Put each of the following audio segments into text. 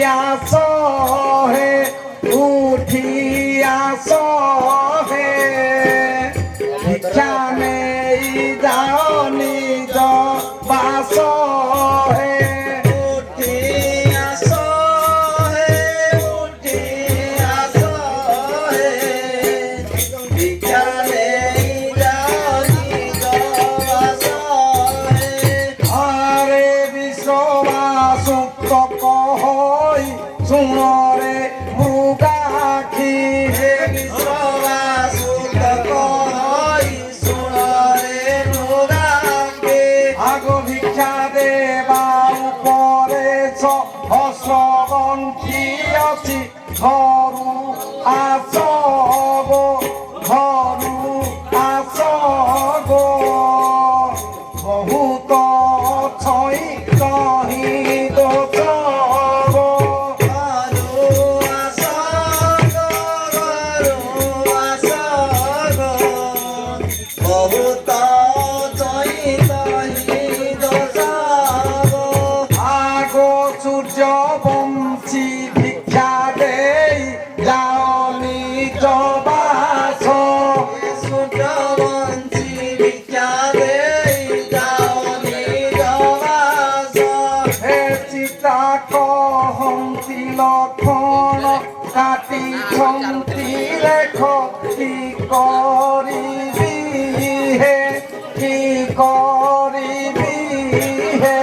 আসো হে উঠি আসো হে ভিক্ষা নেই যাও নিজ বাস হে উঠি আসো হে উঠি আসো হে ভিক্ষা নেই যাও নিজ বাস হে আরে বিশ্ববাস কহই শুনরে মৃগাক্ষী হে বিশ্ববাস কহই শুনরে মৃগাক্ষী আগ ভিক্ষা দেবা উপরে হস্রগন্থি অছি ঘরু আস গো ঘরু আস গো বহুত ছই কহি দোষ বংশী ভিক্ষা দেই যাওনি জবাস সূর্যবংশী ভিক্ষা দেই যাওনি জবাস হে চিতা কহন্তি লক্ষণ কাটি ছন্তি লেখ কি করিবি হে কি করিবি হে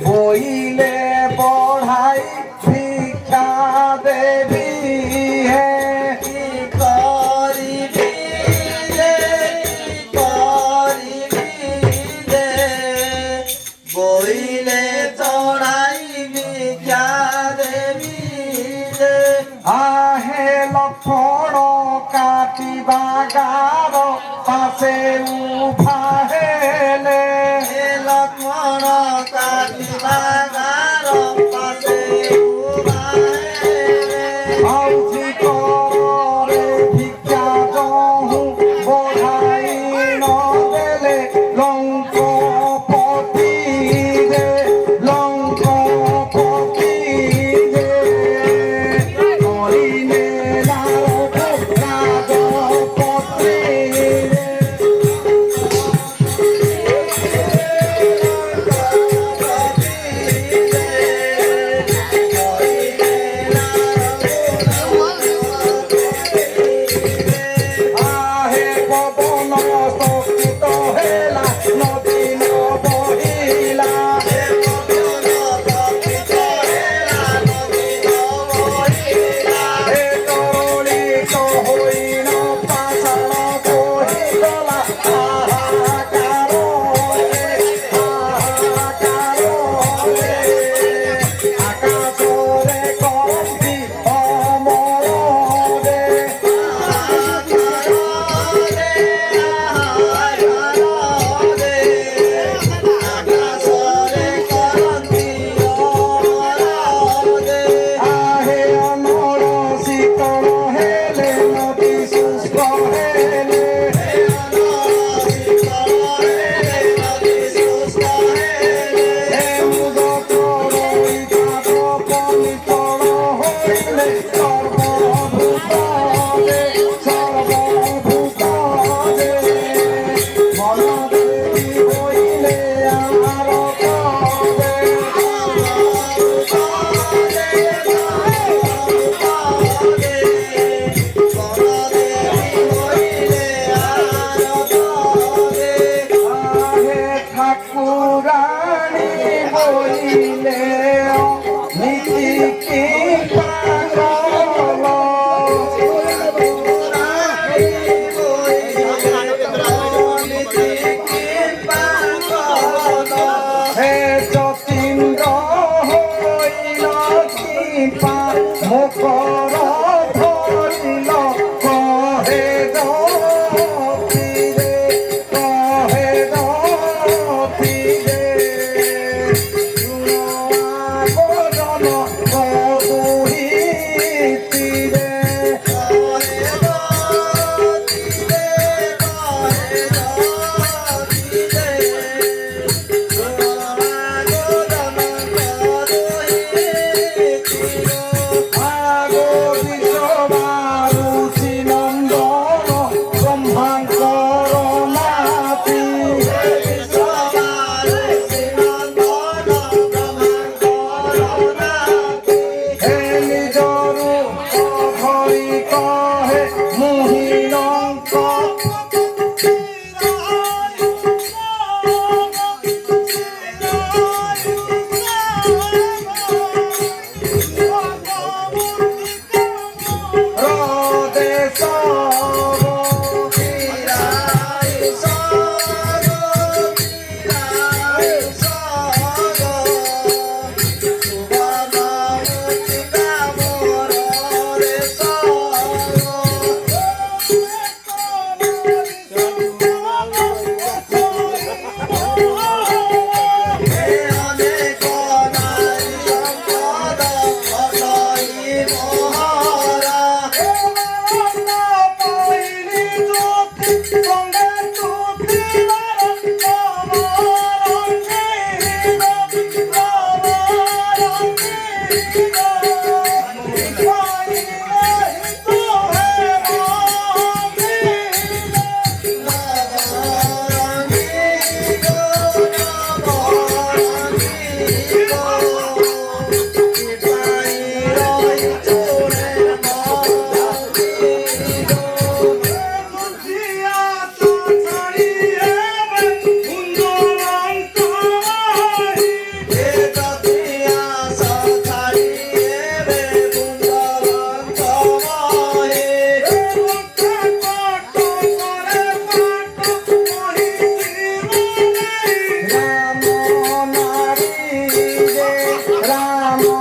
বইলে বঢ়াই ভিক্ষা দেবী হে কি করিবি রে করিবি রে বইলে চঢ়াই ভিক্ষা দেবী রে আহে লক্ষণ কাটিবা গার পাশে উভা হেলে লক্ষণ কাটিবা গার পাশে উভা হেলে আউজি করে ভিক্ষা দহু বঢ়াই নদেলে লঙ্কপতি রে লঙ্কপতি রে করিলে রাজপত্রী রে আহে পবন শক্তিত হেলা নদী নবহিলা হে পবন শক্তিত হেলা নদী নবহিলা হে তরলিত হইল পাষাণ বহিগলা হাহাকার হে হাহাকার হে আকাশরে করন্তি অমর রে আহে অমর শীতল হেলে নদী শুষ্ক হেলে হে মুদ রই ভাব পনিতল হইলে সর্বভূত রে সর্বভূত রে মন দেবী হইলে আমার কবে আহে ঠাকুরানী বলিলে নীতি কি পাগল হে যতীন্দ্র হইল কৃপা মুখর ধরিল কহে রতি রে কহে রতি রে বদন বদন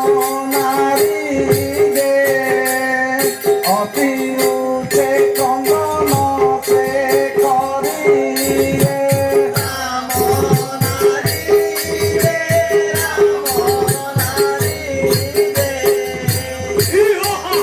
মন